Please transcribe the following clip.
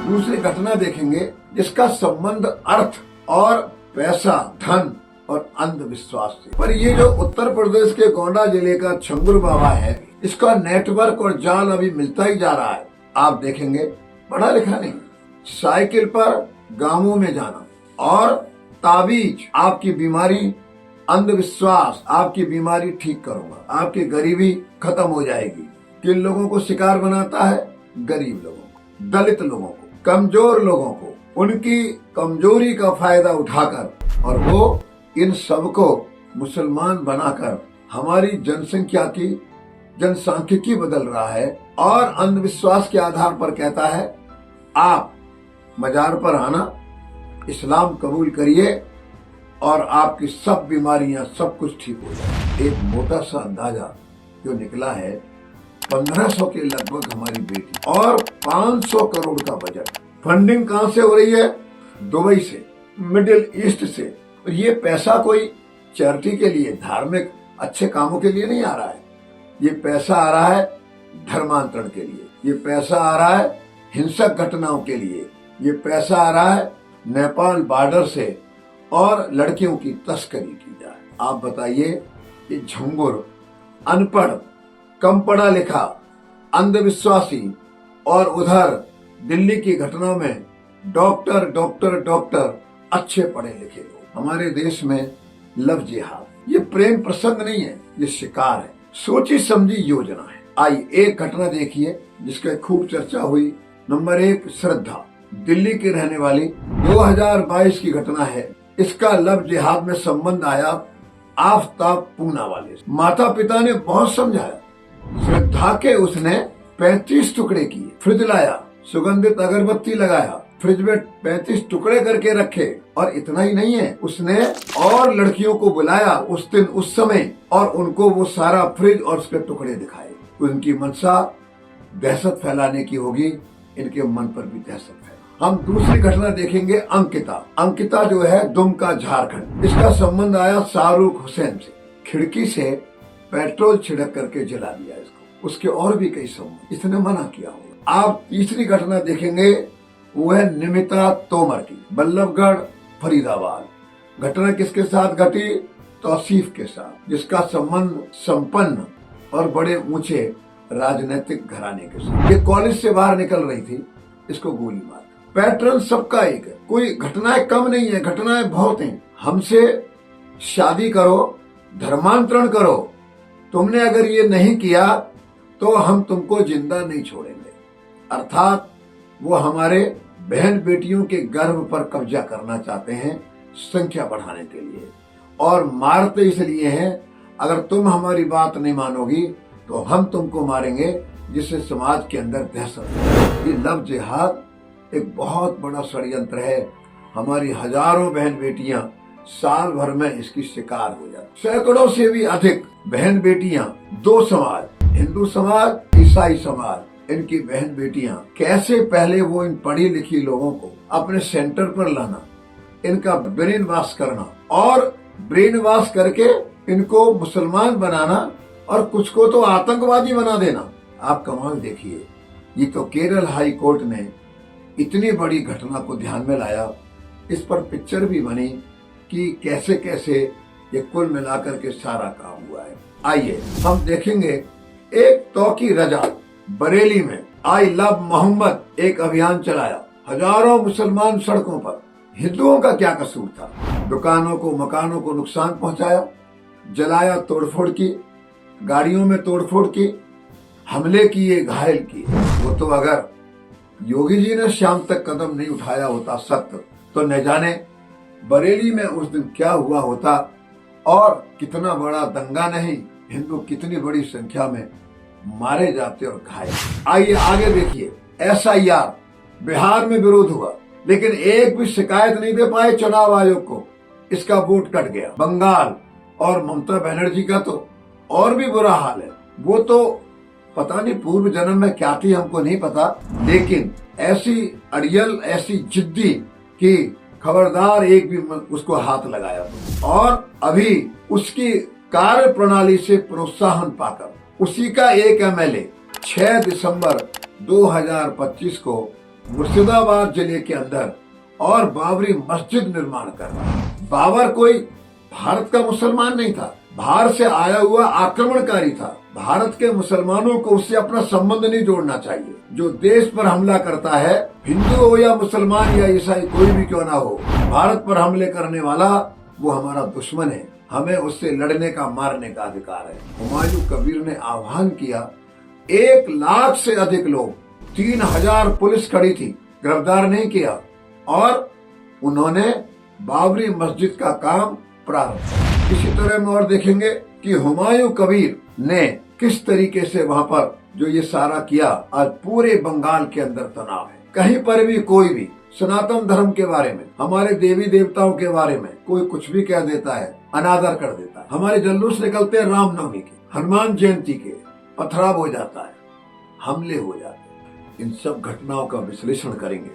दूसरी घटना देखेंगे जिसका संबंध अर्थ और पैसा, धन और अंधविश्वास से। पर ये जो उत्तर प्रदेश के गोंडा जिले का छंगुर बाबा है, इसका नेटवर्क और जाल अभी मिलता ही जा रहा है। आप देखेंगे पढ़ा लिखा नहीं, साइकिल पर गांवों में जाना और ताबीज, आपकी बीमारी, अंधविश्वास, आपकी बीमारी ठीक करूंगा, आपकी गरीबी खत्म हो जाएगी। किन लोगों को शिकार बनाता है? गरीब लोगों को, दलित लोगों को, कमजोर लोगों को, उनकी कमजोरी का फायदा उठाकर, और वो इन सबको मुसलमान बनाकर हमारी जनसंख्या की जनसांख्यिकी बदल रहा है और अंधविश्वास के आधार पर कहता है आप मजार पर आना, इस्लाम कबूल करिए और आपकी सब बीमारियां, सब कुछ ठीक हो जाए। एक मोटा सा अंदाजा जो निकला है, 1500 के लगभग हमारी बेटी और 500 करोड़ का बजट। फंडिंग कहां से हो रही है? दुबई से, मिडिल ईस्ट से। और ये पैसा कोई चैरिटी के लिए, धार्मिक अच्छे कामों के लिए नहीं आ रहा है। ये पैसा आ रहा है धर्मांतरण के लिए, ये पैसा आ रहा है हिंसक घटनाओं के लिए, ये पैसा आ रहा है नेपाल बॉर्डर से और लड़कियों की तस्करी की जाए। आप बताइए, ये झंगुर, अनपढ़, कम पढ़ा लिखा, अंधविश्वासी, और उधर दिल्ली की घटना में डॉक्टर डॉक्टर डॉक्टर, अच्छे पढ़े लिखे लोग। हमारे देश में लव जिहाद, ये प्रेम प्रसंग नहीं है, ये शिकार है, सोची समझी योजना है। आइए एक घटना देखिए जिसका खूब चर्चा हुई। नंबर 1, श्रद्धा, दिल्ली की रहने वाली, 2022 की घटना है। इसका लव जिहाद में संबंध आया आफ्ताब पूना वाले से। माता पिता ने बहुत समझाया, श्रद्धा के उसने 35 टुकड़े किए, फ्रिज लाया, सुगंधित अगरबत्ती लगाया, फ्रिज में 35 टुकड़े करके रखे। और इतना ही नहीं है, उसने और लड़कियों को बुलाया उस दिन उस समय और उनको वो सारा फ्रिज और उसके टुकड़े दिखाए। उनकी मनसा दहशत फैलाने की होगी, इनके मन पर भी दहशत फैला। हम दूसरी घटना देखेंगे, अंकिता। अंकिता जो है दुमका, झारखंड। इसका संबंध आया शाहरुख हुसैन से। खिड़की से पेट्रोल छिड़क करके जला दिया इसको। उसके और भी कई संबंध, इसने मना किया होगा। आप तीसरी घटना देखेंगे, वो है निमिता तोमर की, बल्लभगढ़, फरीदाबाद। घटना किसके साथ घटी? तौसीफ के साथ, जिसका संबंध संपन्न और बड़े ऊंचे राजनीतिक घराने के साथ। ये कॉलेज से बाहर निकल रही थी, इसको गोली मार। पैटर्न सबका एक है, कोई घटनाएं कम नहीं है, घटनाएं बहुत हैं। हमसे शादी करो, धर्मांतरण करो, तुमने अगर ये नहीं किया तो हम तुमको जिंदा नहीं छोड़ेंगे। अर्थात वो हमारे बहन बेटियों के गर्भ पर कब्जा करना चाहते हैं, संख्या बढ़ाने के लिए, और मारते इसलिए हैं, अगर तुम हमारी बात नहीं मानोगी तो हम तुमको मारेंगे, जिससे समाज के अंदर दहशत है। ये लव जिहाद एक बहुत बड़ा षड्यंत्र है। हमारी हजारों बहन बेटियां साल भर में इसकी शिकार हो जाती। सैकड़ों से भी अधिक बहन बेटियां, दो समाज, हिंदू समाज, ईसाई समाज, इनकी बहन बेटियां कैसे पहले वो इन पढ़ी लिखी लोगों को अपने सेंटर पर लाना, इनका ब्रेन वॉश करना और ब्रेन वॉश करके इनको मुसलमान बनाना और कुछ को तो आतंकवादी बना देना। आप कमाल देखिए, ये तो केरल हाई कोर्ट ने इतनी बड़ी घटना को ध्यान में लाया, इस पर पिक्चर भी बनी कि कैसे कैसे ये कुल मिलाकर के सारा काम हुआ है। आइए हम देखेंगे, एक तौकी रजा बरेली में आई लव मोहम्मद एक अभियान चलाया। हजारों मुसलमान सड़कों पर, हिंदुओं का क्या कसूर था? दुकानों को, मकानों को नुकसान पहुंचाया, जलाया, तोड़फोड़ की, गाड़ियों में तोड़फोड़ की, हमले किए, घायल किए। वो तो अगर योगी जी ने शाम तक कदम नहीं उठाया होता सख्त, तो न जाने बरेली में उस दिन क्या हुआ होता और कितना बड़ा दंगा नहीं, हिंदू कितनी बड़ी संख्या में मारे जाते और घायल। आइए आगे देखिए, SIR बिहार में विरोध हुआ, लेकिन एक भी शिकायत नहीं दे पाए चुनाव आयोग को, इसका वोट कट गया। बंगाल और ममता बनर्जी का तो और भी बुरा हाल है। वो तो पता नहीं पूर्व जन्म में क्या थी, हमको नहीं पता, लेकिन ऐसी अड़ियल, ऐसी जिद्दी कि खबरदार एक भी उसको हाथ लगाया। और अभी उसकी कार्य प्रणाली से प्रोत्साहन पाकर उसी का एक MLA 6 दिसंबर 2025 को मुर्शिदाबाद जिले के अंदर और बाबरी मस्जिद निर्माण करना। बाबर कोई भारत का मुसलमान नहीं था, बाहर से आया हुआ आक्रमणकारी था। भारत के मुसलमानों को उससे अपना संबंध नहीं जोड़ना चाहिए। जो देश पर हमला करता है, हिंदू हो या मुसलमान या ईसाई कोई भी क्यों ना हो, भारत पर हमले करने वाला वो हमारा दुश्मन है। हमें उससे लड़ने का, मारने का अधिकार है। हुमायूं कबीर ने आह्वान किया, 1 लाख से अधिक लोग, 3000 पुलिस खड़ी थी, गिरफ्तार नहीं किया और उन्होंने बाबरी मस्जिद का काम प्रारंभ किया। इसी तरह में और देखेंगे कि हुमायूं कबीर ने किस तरीके से वहां पर जो ये सारा किया। आज पूरे बंगाल के अंदर तनाव है। कहीं पर भी कोई भी सनातन धर्म के बारे में, हमारे देवी देवताओं के बारे में कोई कुछ भी कह देता है, अनादर कर देता है। हमारे जुलूस निकलते हैं रामनवमी के, हनुमान जयंती के, पथराव हो जाता है, हमले हो जाते हैं। इन सब घटनाओं का विश्लेषण करेंगे।